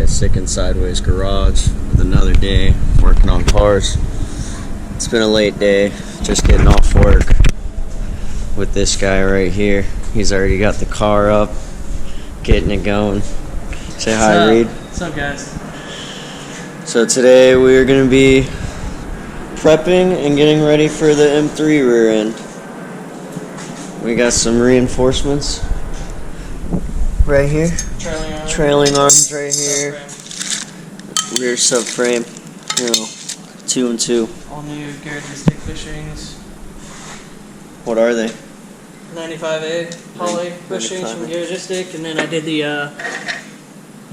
at Sicknsideways garage with another day working on cars. It's been a late day, just getting off work with this guy right here. He's already got the car up, getting it going. Say hi, Reid. What's up, guys? So today we're going to be prepping and getting ready for the M3 rear end. We got some reinforcements right here. Trailing arms right here. Rear subframe, 2 and 2. All new Garagistic Bushings. What are they? 95A poly bushings from Garagistic, and then I did the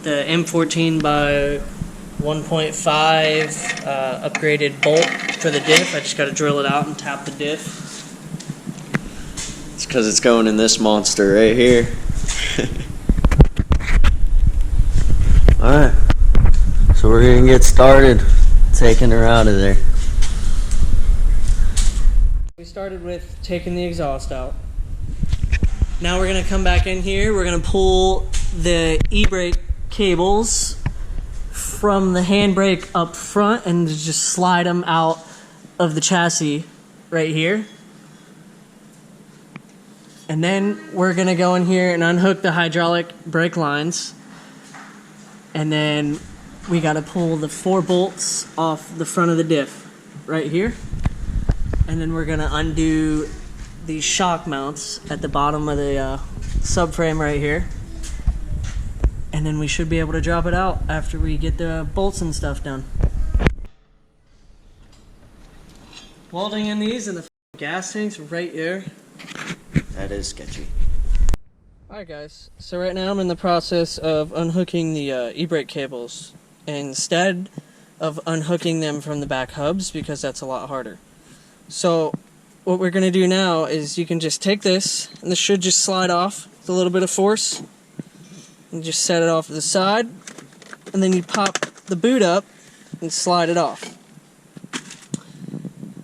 M14 by 1.5 upgraded bolt for the diff. I just got to drill it out and tap the diff. It's because it's going in this monster right here. Alright, so we're going to get started taking her out of there. We started with taking the exhaust out. Now we're going to come back in here. We're going to pull the e-brake cables from the handbrake up front and just slide them out of the chassis right here. And then we're going to go in here and unhook the hydraulic brake lines. And then we got to pull the 4 bolts off the front of the diff right here. And then we're going to undo these shock mounts at the bottom of the subframe right here. And then we should be able to drop it out after we get the bolts and stuff done. Welding in these and the gas tanks right here. That is sketchy. Alright guys, so right now I'm in the process of unhooking the e-brake cables instead of unhooking them from the back hubs, because that's a lot harder. So what we're going to do now is you can just take this, and this should just slide off with a little bit of force, and just set it off to the side, and then you pop the boot up and slide it off.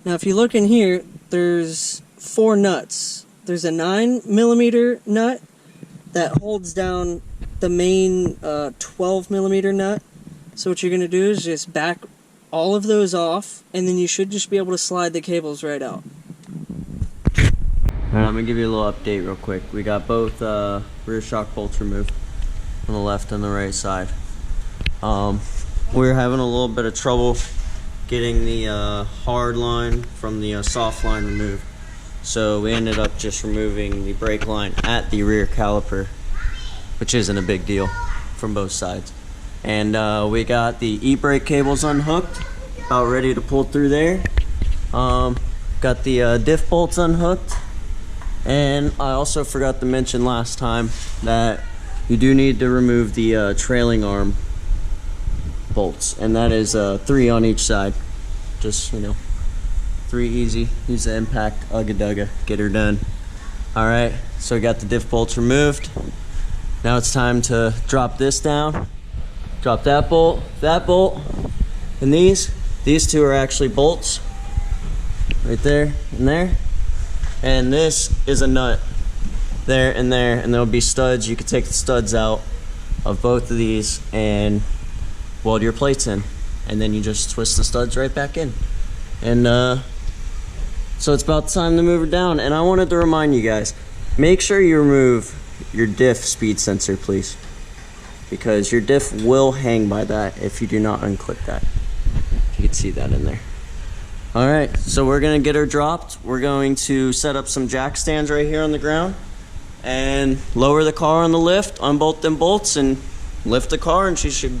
Now if you look in here, there's 4 nuts. There's a 9mm nut that holds down the main 12mm nut. So what you're going to do is just back all of those off, and then you should just be able to slide the cables right out. Alright, I'm going to give you a little update real quick. We got both rear shock bolts removed on the left and the right side. We're having a little bit of trouble getting the hard line from the soft line removed. So we ended up just removing the brake line at the rear caliper, which isn't a big deal from both sides. And we got the e-brake cables unhooked, about ready to pull through there. Got the diff bolts unhooked. And I also forgot to mention last time that you do need to remove the trailing arm bolts. And that is 3 on each side. Just, 3 easy. Use the impact, ugga-dugga, get her done. Alright, so we got the diff bolts removed. Now it's time to drop this down. Drop that bolt, and these 2 are actually bolts. Right there and there. And this is a nut. There, and there'll be studs. You can take the studs out of both of these and weld your plates in. And then you just twist the studs right back in. And so it's about time to move her down. And I wanted to remind you guys, make sure you remove your diff speed sensor, please, because your diff will hang by that if you do not unclip that. You can see that in there. Alright, so we're going to get her dropped. We're going to set up some jack stands right here on the ground and lower the car on the lift, unbolt them bolts, and lift the car, and she should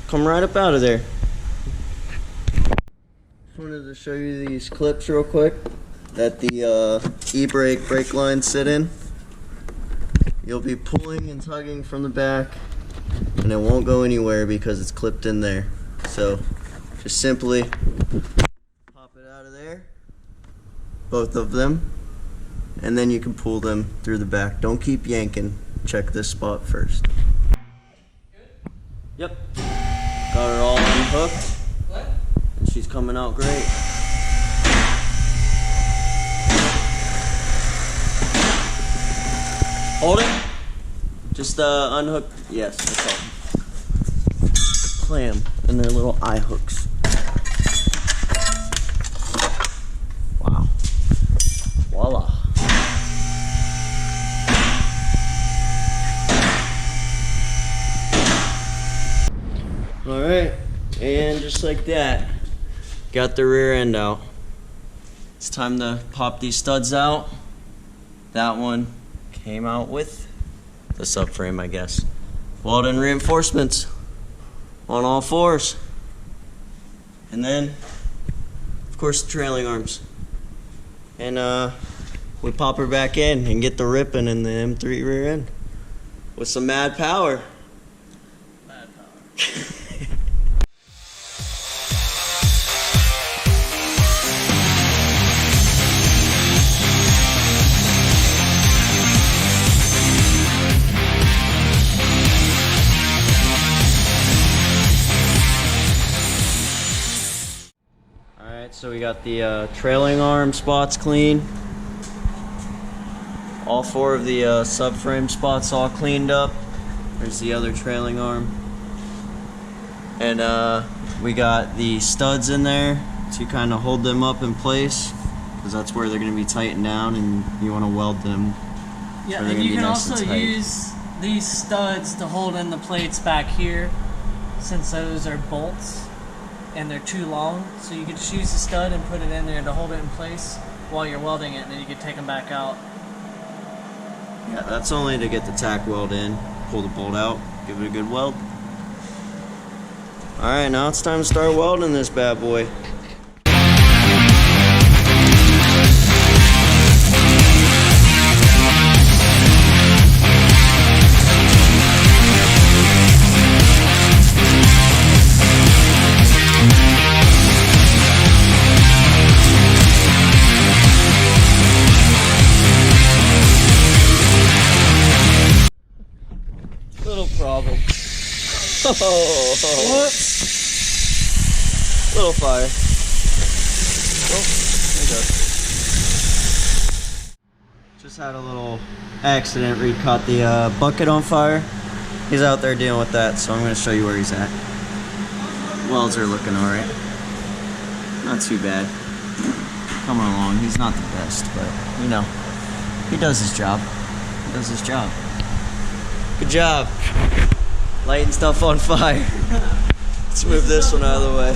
come right up out of there. Wanted to show you these clips real quick that the e-brake brake lines sit in. You'll be pulling and tugging from the back, and it won't go anywhere because it's clipped in there. So just simply pop it out of there, both of them, and then you can pull them through the back. Don't keep yanking. Check this spot first. Yep, got her all unhooked. She's coming out great. Hold it. Just unhook. Yes, that's all. clam and their little eye hooks. Wow. Voila. Alright, and just like that, got the rear end out. It's time to pop these studs out. That one came out with the subframe, I guess. Welded reinforcements on all fours. And then, of course, the trailing arms. And we pop her back in and get the ripping in the M3 rear end with some mad power. Mad power. So we got the trailing arm spots clean. All four of the subframe spots all cleaned up. There's the other trailing arm. And we got the studs in there to kind of hold them up in place, because that's where they're going to be tightened down, and you want to weld them. Yeah, and you can also use these studs to hold in the plates back here, since those are bolts and they're too long, so you could just use the stud and put it in there to hold it in place while you're welding it, and then you could take them back out. Yeah, that's only to get the tack weld in, pull the bolt out, give it a good weld. Alright, now it's time to start welding this bad boy. Problem. What? Little fire. Oh, there it goes. Just had a little accident. Reid caught the bucket on fire. He's out there dealing with that, so I'm going to show you where he's at. Welds are looking alright. Not too bad. Coming along. He's not the best, but, you know, he does his job. He does his job. Good job. Lighting stuff on fire. Let's move this one out of the way.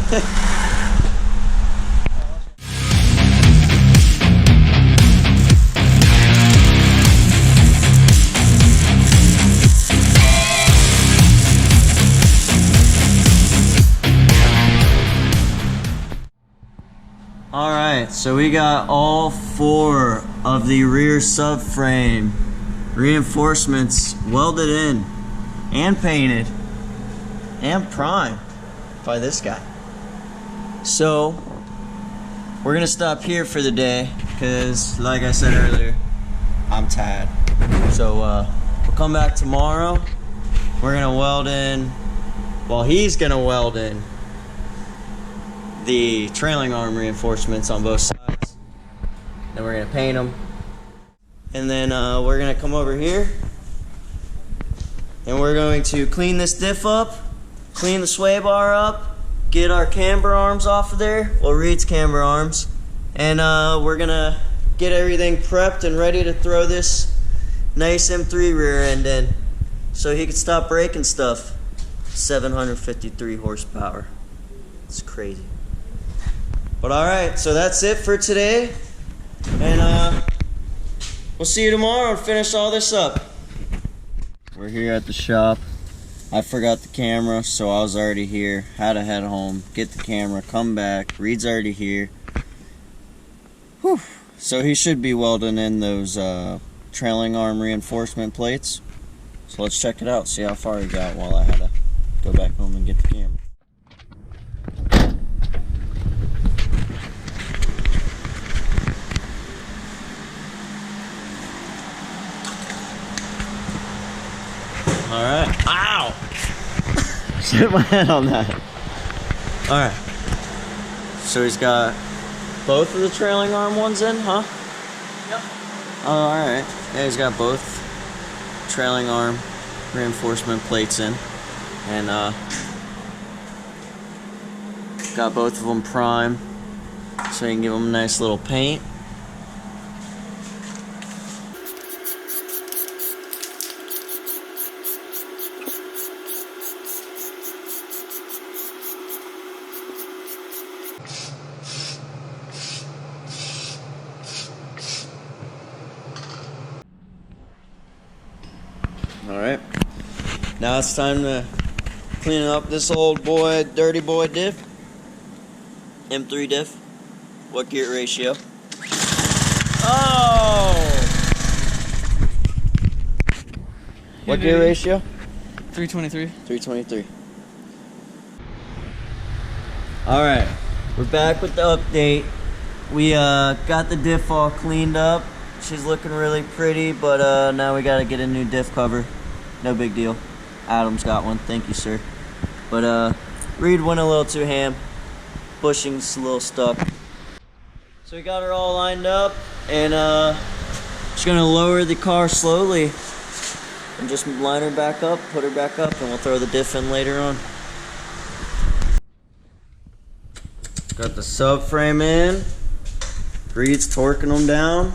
Alright, so we got all four of the rear subframe reinforcements welded in and painted and primed by this guy. So we're gonna stop here for the day because, like I said earlier, I'm tired. So we'll come back tomorrow. We're gonna weld in, well, he's gonna weld in the trailing arm reinforcements on both sides. Then we're gonna paint them. And then we're gonna come over here and we're going to clean this diff up, clean the sway bar up, get our camber arms off of there, well, Reid's camber arms, and we're gonna get everything prepped and ready to throw this nice M3 rear end in so he can stop breaking stuff. 753 horsepower. It's crazy. But alright, so that's it for today, and we'll see you tomorrow and finish all this up. We're here at the shop. I forgot the camera, so I was already here. Had to head home, get the camera, come back. Reid's already here. Whew. So he should be welding in those trailing arm reinforcement plates. So let's check it out, see how far he got while I had to go back home and get the camera. Alright. Ow! Hit my head on that. Alright. So he's got both of the trailing arm ones in, huh? Yep. Oh, alright. Yeah, he's got both trailing arm reinforcement plates in. And Got both of them prime, so you can give them a nice little paint. Alright, now it's time to clean up this old boy, dirty boy diff. M3 diff. What gear ratio? Oh! What gear ratio? 323. 323. Alright, we're back with the update. We got the diff all cleaned up. She's looking really pretty, but now we gotta get a new diff cover. No big deal. Adam's got one. Thank you, sir. But Reid went a little too ham. Bushings a little stuck. So we got her all lined up, and just gonna lower the car slowly and just line her back up, put her back up, and we'll throw the diff in later on. Got the subframe in. Reid's torquing them down.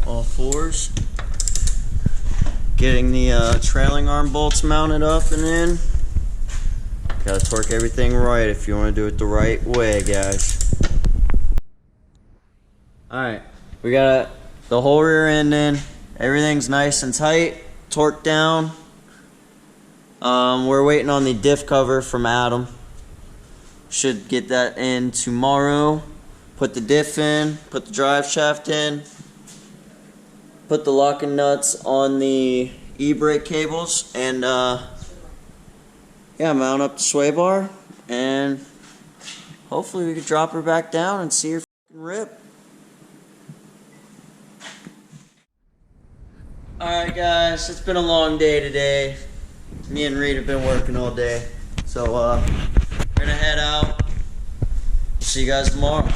All fours. Getting the trailing arm bolts mounted up and in. Gotta torque everything right if you want to do it the right way, guys. Alright, we got the whole rear end in. Everything's nice and tight, torqued down. We're waiting on the diff cover from Adam. Should get that in tomorrow. Put the diff in, put the drive shaft in, put the locking nuts on the e-brake cables, and yeah, mount up the sway bar, and hopefully we can drop her back down and see her f***ing rip. Alright guys, it's been a long day today. Me and Reid have been working all day. So we're gonna head out. See you guys tomorrow.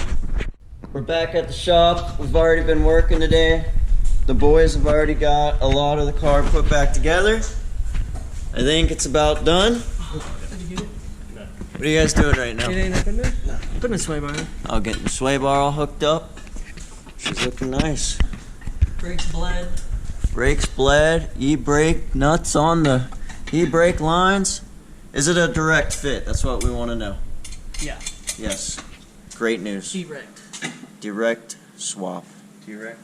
We're back at the shop. We've already been working today. The boys have already got a lot of the car put back together. I think it's about done. What are you guys doing right now? Putting a sway bar in. Oh, getting the sway bar all hooked up. She's looking nice. Brakes bled. Brakes bled. E-brake nuts on the e-brake lines. Is it a direct fit? That's what we want to know. Yeah. Yes. Great news. Direct. Direct swap. Direct.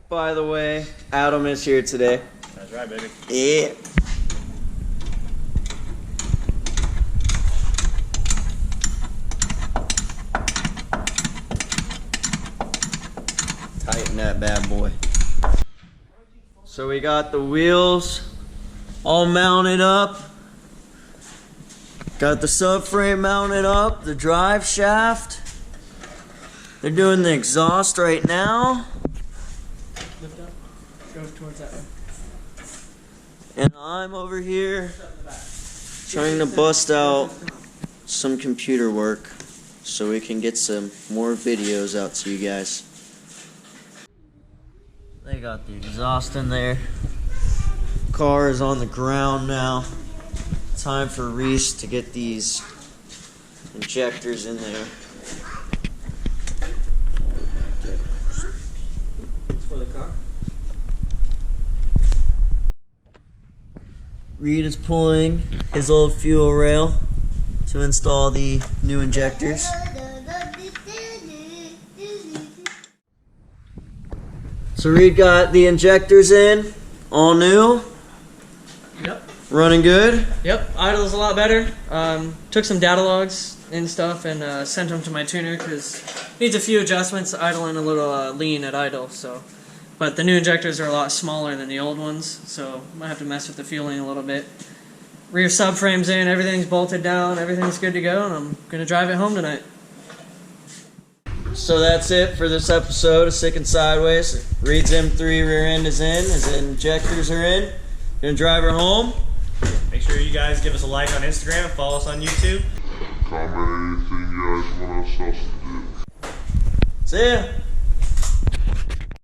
By the way, Adam is here today. That's right, baby. Yeah. Tighten that bad boy. So we got the wheels all mounted up. Got the subframe mounted up, the drive shaft. They're doing the exhaust right now. Lift up. Go towards that way. And I'm over here trying to bust out some computer work so we can get some more videos out to you guys. They got the exhaust in there. Car is on the ground now. Time for Reese to get these injectors in there. For the car. Reid is pulling his old fuel rail to install the new injectors. So Reid got the injectors in, all new. Yep. Running good. Yep. Idle's a lot better. Took some data logs and stuff and sent them to my tuner because needs a few adjustments. Idling a little lean at idle. So, but the new injectors are a lot smaller than the old ones, so might have to mess with the fueling a little bit. Rear subframe's in. Everything's bolted down. Everything's good to go, and I'm gonna drive it home tonight. So that's it for this episode of Sicknsideways. Reid's M3 rear end is in. His injectors are in. Gonna drive her home. Make sure you guys give us a like on Instagram, follow us on YouTube. Comment anything you guys want us to do. See ya.